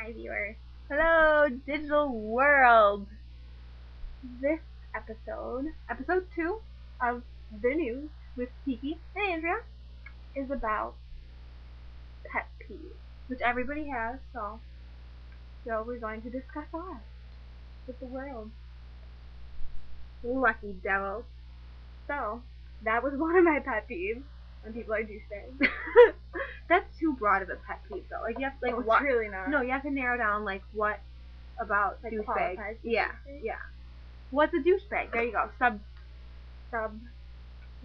Hi viewers. Hello, digital world. This episode 2 of the news with Kiki and Andrea, is about pet peeves, which everybody has. So we're going to discuss ours with the world. Lucky devils. So that was one of my pet peeves. When people are douchebags. That's too broad of a pet peeve, though. Like, you have to, like, It's really not. No, you have to narrow down, like, what about Like douchebag. qualifies as Yeah, douchebag? yeah. What's a douchebag? There you go. Sub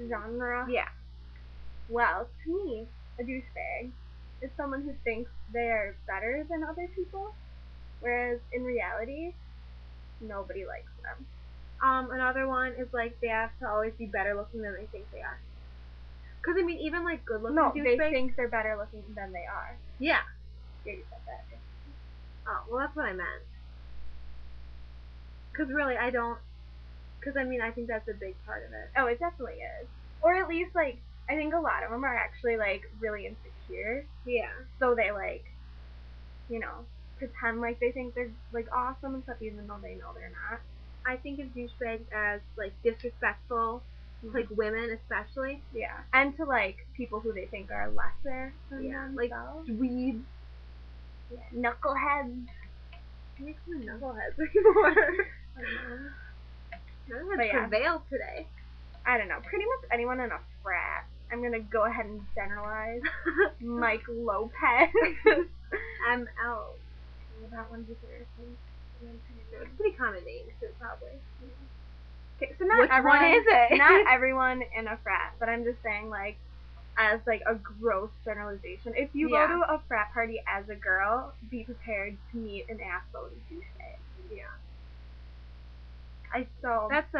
genre. Yeah. Well, to me, a douchebag is someone who thinks they're better than other people, whereas in reality, nobody likes them. Another one is, like, they have to always be better looking than they think they are. Because, I mean, even, like, good looking douchebags. They think they're better looking than they are. Yeah. Yeah, you said that. Oh, well, that's what I meant. Because, really, I don't. Because, I mean, I think that's a big part of it. Oh, it definitely is. Or at least, like, I think a lot of them are actually, like, really insecure. Yeah. So they, like, you know, pretend like they think they're, like, awesome and stuff, even though they know they're not. I think of douchebags as, like, disrespectful, like, women especially. Yeah. And to, like, people who they think are lesser than Yeah. themselves. Like, dweebs. Yeah. Knuckleheads. Who makes them knuckleheads anymore? I don't know. Knuckleheads prevail today. I don't know. Pretty much anyone in a frat. I'm gonna go ahead and generalize. Mike Lopez. ML. Well, that one's embarrassing. It's a pretty common name, too, probably. Okay, so not Which everyone, one is it? Not everyone in a frat, but I'm just saying, like, as, like, a gross generalization. If you go to a frat party as a girl, be prepared to meet an asshole douchebag. Yeah. That's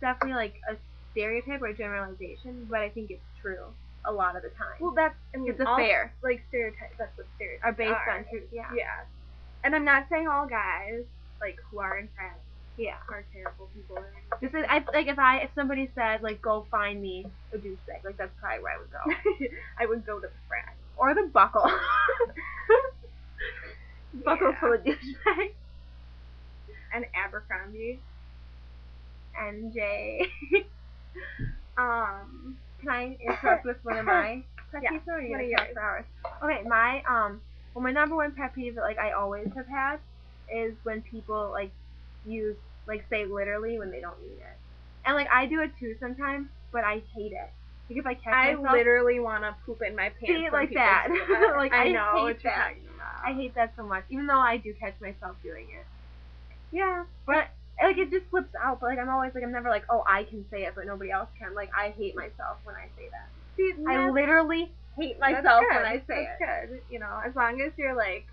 definitely, like, a stereotype or a generalization, but I think it's true a lot of the time. Well, it's a fair. Like, stereotypes, that's what stereotypes are based on truth, yeah. Yeah. And I'm not saying all guys, like, who are in frats, are terrible people. Just if somebody said, like, go find me a douchebag, like, that's probably where I would go. I would go to the frat. Or the Buckle. Buckle's full of douchebags. And Abercrombie. NJ. Can I interrupt with one of my pet peeves? Or are you gonna talk for hours? Okay, my number one pet peeve that, like, I always have had is when people, like, use, like, say literally when they don't mean it. And, like, I do it too sometimes, but I hate it. Like, if I catch myself, I literally want to poop in my pants. See, like that. Like, I know hate what you're that. talking about. I hate that so much, even though I do catch myself doing it. Yeah. But, like, it just slips out. But, like, I'm never like, oh, I can say it, but nobody else can. Like, I hate myself when I say that. See, I literally hate myself when I say it. That's good. You know, as long as you're, like,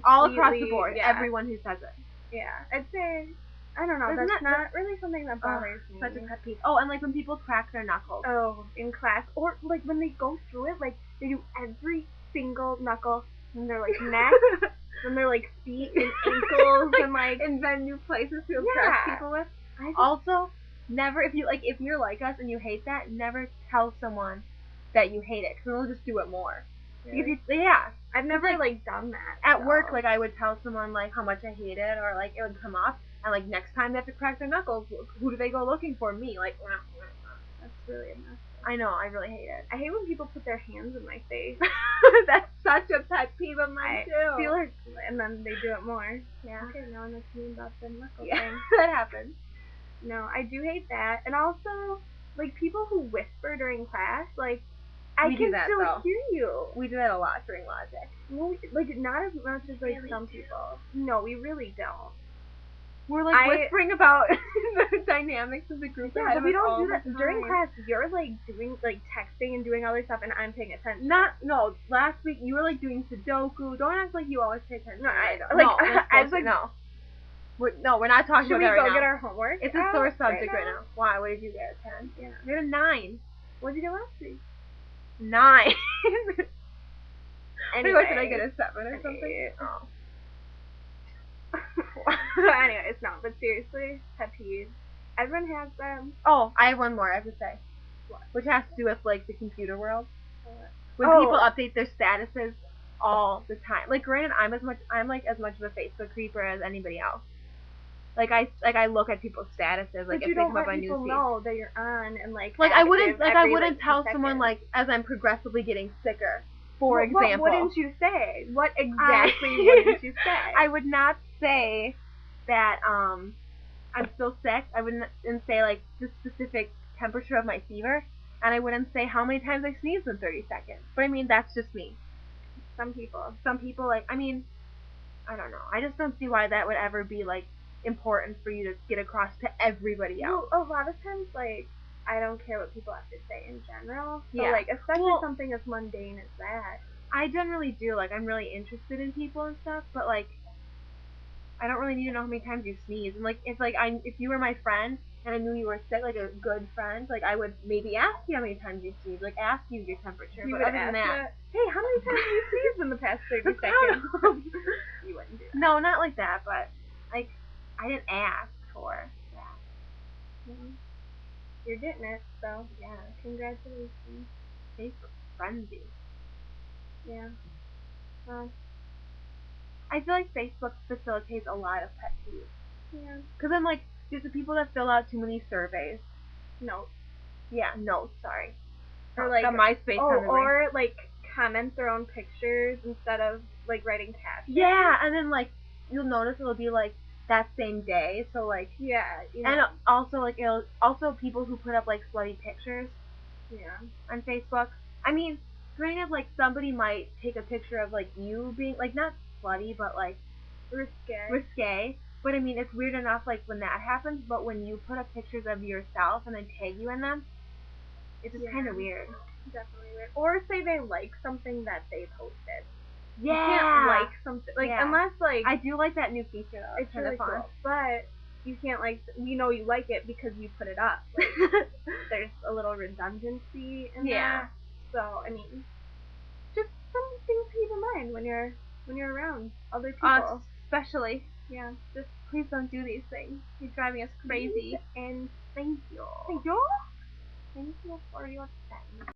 all across the board, everyone who says it. Yeah. I'd say, I don't know, that's not really something that bothers me. Such a pet peeve. Oh, and, like, when people crack their knuckles. Oh, in class. Or, like, when they go through it, like, they do every single knuckle from their, like, neck, from their, like, feet and ankles, and, like, invent new places to impress people with. Also, never, if you're like us and you hate that, never tell someone that you hate it, because they'll just do it more. Really? I've never, like, done that. At work, like, I would tell someone, like, how much I hate it, or, like, it would come up, and, like, next time they have to crack their knuckles, who do they go looking for? Me. Like, that's really obnoxious. I know, I really hate it. I hate when people put their hands in my face. That's such a pet peeve of mine, too. I feel like, and then they do it more. Yeah. Okay, now I'm listening about the knuckle thing. That happens. No, I do hate that. And also, like, people who whisper during class, like, I can still hear you. We do that a lot during logic. Well, like, not as much as, like, some people. No, we really don't. We're, like, whispering about the dynamics of the group. Yeah, but we don't do that. During class, you're, like, doing, like, texting and doing other stuff, and I'm paying attention. No, last week you were, like, doing Sudoku. Don't act like you always pay attention. No, I don't. No. We're not talking about that right now. Should we go get our homework? It's a sore subject right now. Why? What did you get? A 10? Yeah. You got a 9. What did you get last week? 9. Anyway, did I get a 7 or something? Oh. Anyways, no, but seriously, pet peeves. Everyone has them. Oh, I have one more I have to say. What? Which has to do with, like, the computer world. When people update their statuses all the time. Like, granted, I'm like as much of a Facebook creeper as anybody else. Like I look at people's statuses, like but if you they don't come up let on people newsfeed. know that you're on and like I wouldn't every, tell 2 someone seconds. like as I'm progressively getting sicker. For example, what wouldn't you say? What exactly wouldn't you say? I would not say that I'm still sick. I wouldn't say like the specific temperature of my fever, and I wouldn't say how many times I sneezed in 30 seconds. But I mean, that's just me. Some people like, I mean, I don't know. I just don't see why that would ever be like important for you to get across to everybody else. Well, a lot of times, like, I don't care what people have to say in general. So, Yeah. like, especially something as mundane as that. I generally do. Like, I'm really interested in people and stuff, but like, I don't really need to know how many times you sneeze. And like, if you were my friend and I knew you were sick, like a good friend, like I would maybe ask you how many times you sneeze, like ask you your temperature. You but would other than ask that, hey, how many times have you sneezed in the past 30 seconds? You wouldn't do that. No, not like that. But like, I didn't ask for that. Mm-hmm. You're getting it, so yeah, congratulations. Facebook frenzy. Yeah. Well, I feel like Facebook facilitates a lot of pet peeves. yeah. Because then, like, there's the people that fill out too many surveys. Notes. Yeah, notes, sorry. Or like, got MySpace on the brain. or like comment their own pictures instead of like writing captions. Yeah, and then like you'll notice it'll be like that same day. So like yeah, and also like it'll also people who put up like slutty pictures. Yeah. On Facebook. I mean, granted, like somebody might take a picture of like you being like not slutty, but like risque. But I mean, it's weird enough like when that happens. But when you put up pictures of yourself and then tag you in them, it's just kind of weird. Definitely weird. Or say they like something that they posted. Yeah. You can't like something like unless like I do like that new feature though. It's really fun. cool, but you can't like you like it because you put it up. Like, there's a little redundancy in that. So I mean, just some things to keep in mind when you're around other people. Especially. Yeah. Just please don't do these things. You're driving us crazy. And thank you. Thank you. Thank you for your time.